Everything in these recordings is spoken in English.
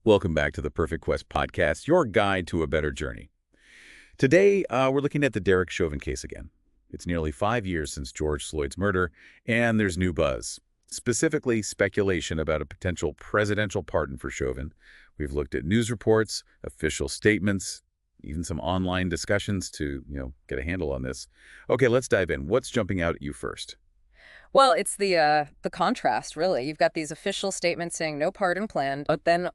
Welcome back to the Perfect Quest podcast, your guide to a better journey. Today, we're looking at the Derek Chauvin case again. It's nearly 5 years since George Floyd's murder, and there's new buzz. Specifically, speculation about a potential presidential pardon for Chauvin. We've looked at news reports, official statements, even some online discussions to, get a handle on this. Okay, let's dive in. What's jumping out at you first? Well, it's the contrast, really. You've got these official statements saying no pardon planned, but then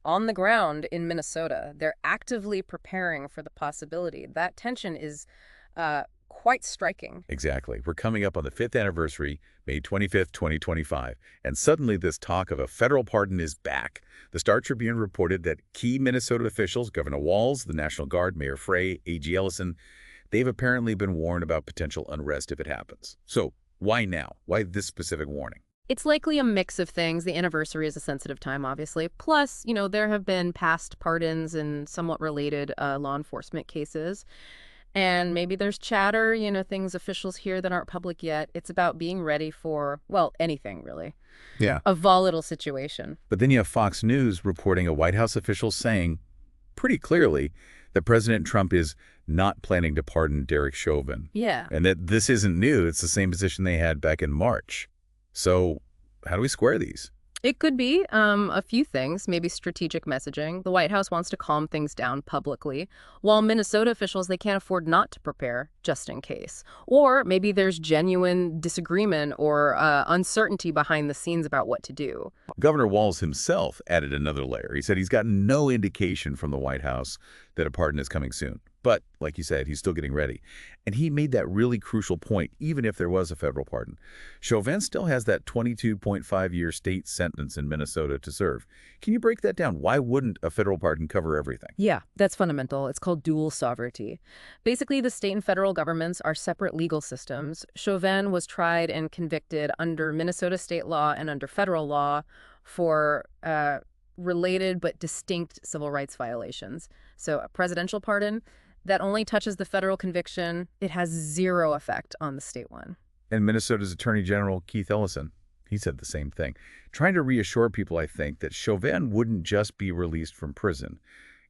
on the ground in Minnesota, they're actively preparing for the possibility. That tension is quite striking. Exactly. We're coming up on the 5th anniversary, May 25th, 2025, and suddenly this talk of a federal pardon is back. The Star-Tribune reported that key Minnesota officials, Governor Walz, the National Guard, Mayor Frey, A.G. Ellison, they've apparently been warned about potential unrest if it happens. So why now? Why this specific warning? It's likely a mix of things. The anniversary is a sensitive time, obviously. Plus, there have been past pardons in somewhat related law enforcement cases. And maybe there's chatter, things officials hear that aren't public yet. It's about being ready for, well, anything, really. Yeah. A volatile situation. But then you have Fox News reporting a White House official saying pretty clearly that President Trump is not planning to pardon Derek Chauvin. Yeah. And that this isn't new. It's the same position they had back in March. So how do we square these? It could be a few things, maybe strategic messaging. The White House wants to calm things down publicly, while Minnesota officials, they can't afford not to prepare just in case. Or maybe there's genuine disagreement or uncertainty behind the scenes about what to do. Governor Walz himself added another layer. He said he's gotten no indication from the White House that a pardon is coming soon. But, like you said, he's still getting ready. And he made that really crucial point, even if there was a federal pardon. Chauvin still has that 22.5-year state sentence in Minnesota to serve. Can you break that down? Why wouldn't a federal pardon cover everything? Yeah, that's fundamental. It's called dual sovereignty. Basically, the state and federal governments are separate legal systems. Chauvin was tried and convicted under Minnesota state law and under federal law for related but distinct civil rights violations. So a presidential pardon that only touches the federal conviction, it has zero effect on the state one. And Minnesota's Attorney General Keith Ellison, he said the same thing, trying to reassure people, I think, that Chauvin wouldn't just be released from prison.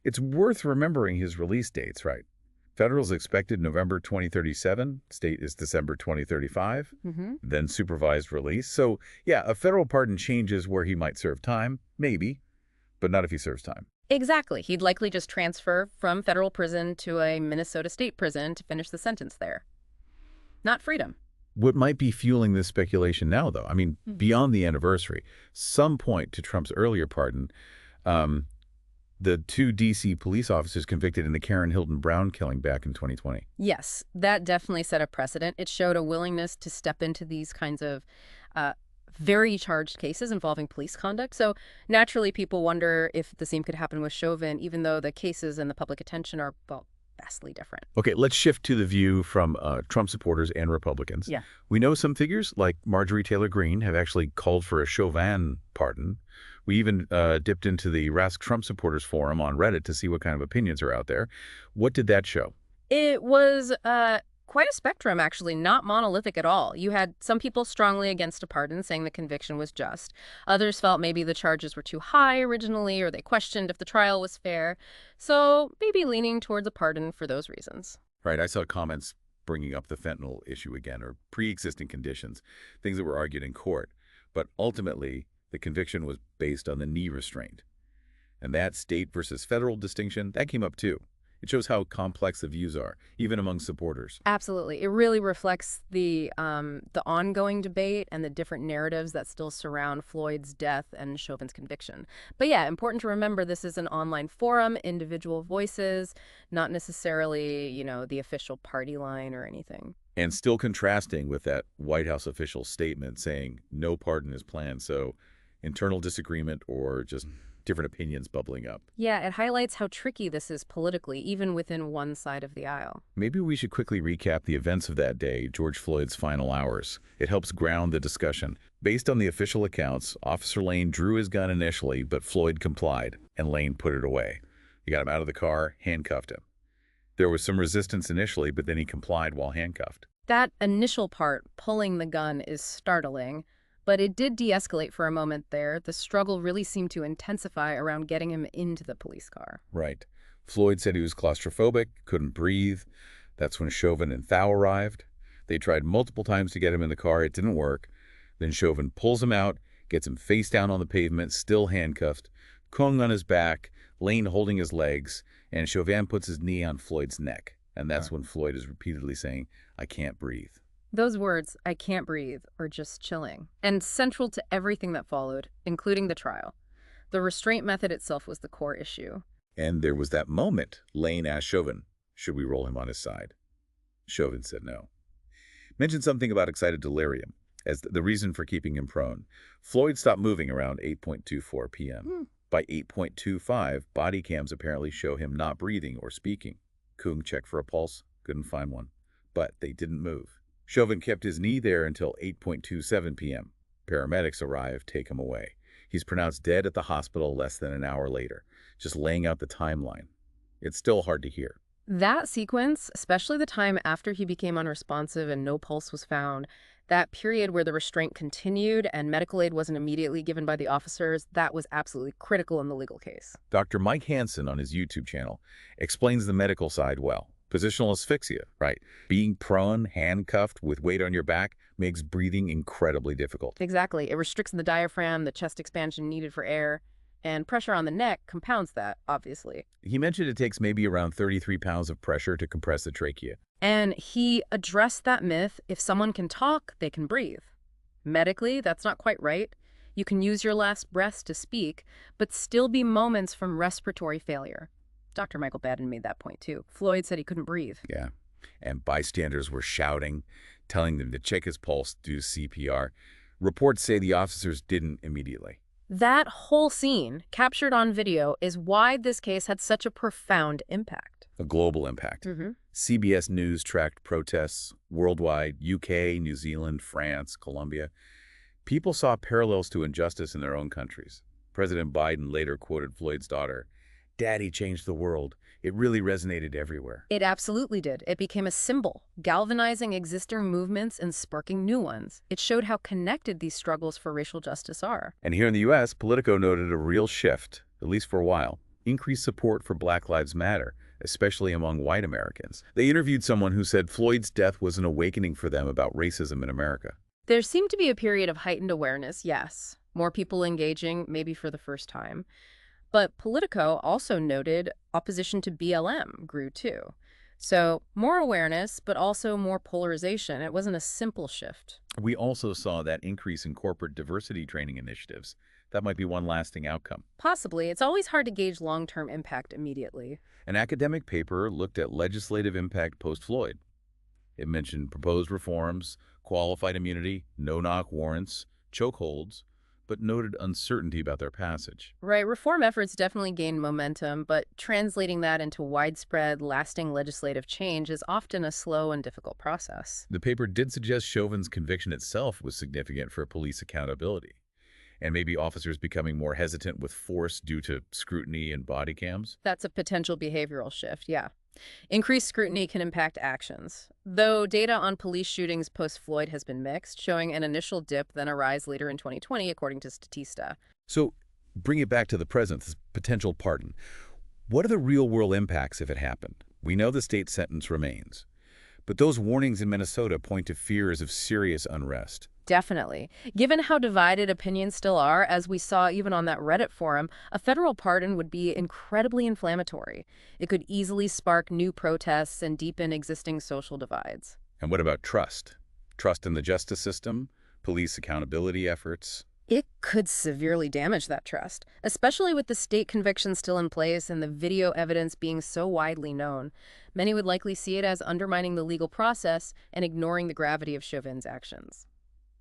It's worth remembering his release dates, right? Federal is expected November 2037, state is December 2035, then supervised release. So, yeah, a federal pardon changes where he might serve time, maybe, but not if he serves time. Exactly. He'd likely just transfer from federal prison to a Minnesota state prison to finish the sentence there. Not freedom. What might be fueling this speculation now, though? I mean, beyond the anniversary, some point to Trump's earlier pardon, the 2 D.C. police officers convicted in the Karen Hilton Brown killing back in 2020. Yes, that definitely set a precedent. It showed a willingness to step into these kinds of very charged cases involving police conduct. So naturally, people wonder if the same could happen with Chauvin, even though the cases and the public attention are, well, vastly different. Okay, let's shift to the view from Trump supporters and Republicans. Yeah. We know some figures like Marjorie Taylor Greene have actually called for a Chauvin pardon. We even dipped into the Rask Trump supporters forum on Reddit to see what kind of opinions are out there. What did that show? It was quite a spectrum, actually, not monolithic at all. You had some people strongly against a pardon, saying the conviction was just. Others felt maybe the charges were too high originally, or they questioned if the trial was fair. So maybe leaning towards a pardon for those reasons. Right, I saw comments bringing up the fentanyl issue again, or pre-existing conditions, things that were argued in court. But ultimately, the conviction was based on the knee restraint. And that state versus federal distinction, that came up too. It shows how complex the views are, even among supporters. Absolutely. It really reflects the ongoing debate and the different narratives that still surround Floyd's death and Chauvin's conviction. But yeah, important to remember this is an online forum, individual voices, not necessarily, the official party line or anything. And still contrasting with that White House official statement saying no pardon is planned. So internal disagreement or just different opinions bubbling up. Yeah, it highlights how tricky this is politically, even within one side of the aisle. Maybe we should quickly recap the events of that day, George Floyd's final hours. It helps ground the discussion. Based on the official accounts, Officer Lane drew his gun initially, but Floyd complied, and Lane put it away. He got him out of the car, handcuffed him. There was some resistance initially, but then he complied while handcuffed. That initial part, pulling the gun, is startling. But it did de-escalate for a moment there. The struggle really seemed to intensify around getting him into the police car. Right. Floyd said he was claustrophobic, couldn't breathe. That's when Chauvin and Thao arrived. They tried multiple times to get him in the car. It didn't work. Then Chauvin pulls him out, gets him face down on the pavement, still handcuffed, Kung on his back, Lane holding his legs, and Chauvin puts his knee on Floyd's neck. And that's when Floyd is repeatedly saying, "I can't breathe." Those words, "I can't breathe," are just chilling, and central to everything that followed, including the trial. The restraint method itself was the core issue. And there was that moment Lane asked Chauvin, should we roll him on his side? Chauvin said no. Mentioned something about excited delirium as the reason for keeping him prone. Floyd stopped moving around 8:24 p.m. By 8:25, body cams apparently show him not breathing or speaking. Kung checked for a pulse, couldn't find one, but they didn't move. Chauvin kept his knee there until 8:27 p.m. Paramedics arrive, take him away. He's pronounced dead at the hospital less than an hour later, just laying out the timeline. It's still hard to hear. That sequence, especially the time after he became unresponsive and no pulse was found, that period where the restraint continued and medical aid wasn't immediately given by the officers, that was absolutely critical in the legal case. Dr. Mike Hansen on his YouTube channel explains the medical side well. Positional asphyxia, right? Being prone, handcuffed with weight on your back makes breathing incredibly difficult. Exactly. It restricts the diaphragm, the chest expansion needed for air, and pressure on the neck compounds that, obviously. He mentioned it takes maybe around 33 pounds of pressure to compress the trachea. And he addressed that myth: if someone can talk, they can breathe. Medically, that's not quite right. You can use your last breaths to speak, but still be moments from respiratory failure. Dr. Michael Baden made that point too. Floyd said he couldn't breathe. Yeah. And bystanders were shouting, telling them to check his pulse, do CPR. Reports say the officers didn't immediately. That whole scene, captured on video, is why this case had such a profound impact. A global impact. CBS News tracked protests worldwide, UK, New Zealand, France, Colombia. People saw parallels to injustice in their own countries. President Biden later quoted Floyd's daughter, "Daddy changed the world. It really resonated everywhere." It absolutely did. It became a symbol, galvanizing existing movements and sparking new ones. It showed how connected these struggles for racial justice are. And here in the U.S., Politico noted a real shift, at least for a while. Increased support for Black Lives Matter, especially among white Americans. They interviewed someone who said Floyd's death was an awakening for them about racism in America. There seemed to be a period of heightened awareness, yes. More people engaging, maybe for the first time. But Politico also noted opposition to BLM grew too. So more awareness, but also more polarization. It wasn't a simple shift. We also saw that increase in corporate diversity training initiatives. That might be one lasting outcome. Possibly. It's always hard to gauge long-term impact immediately. An academic paper looked at legislative impact post-Floyd. It mentioned proposed reforms, qualified immunity, no-knock warrants, chokeholds, but noted uncertainty about their passage. Right, reform efforts definitely gained momentum, but translating that into widespread, lasting legislative change is often a slow and difficult process. The paper did suggest Chauvin's conviction itself was significant for police accountability, and maybe officers becoming more hesitant with force due to scrutiny and body cams. That's a potential behavioral shift, yeah. Increased scrutiny can impact actions. Though data on police shootings post-Floyd has been mixed, showing an initial dip, then a rise later in 2020, according to Statista. So, bring it back to the present, this potential pardon. What are the real-world impacts if it happened? We know the state sentence remains, but those warnings in Minnesota point to fears of serious unrest. Definitely. Given how divided opinions still are, as we saw even on that Reddit forum, a federal pardon would be incredibly inflammatory. It could easily spark new protests and deepen existing social divides. And what about trust? Trust in the justice system, police accountability efforts? It could severely damage that trust, especially with the state conviction still in place and the video evidence being so widely known. Many would likely see it as undermining the legal process and ignoring the gravity of Chauvin's actions.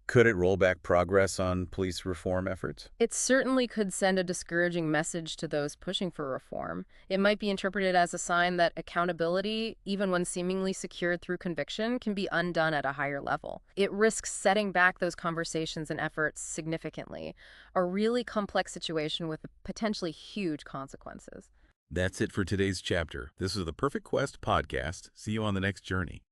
Could it roll back progress on police reform efforts? It certainly could send a discouraging message to those pushing for reform. It might be interpreted as a sign that accountability, even when seemingly secured through conviction, can be undone at a higher level. It risks setting back those conversations and efforts significantly, a really complex situation with potentially huge consequences. That's it for today's chapter. This is the Perfect Quest podcast. See you on the next journey.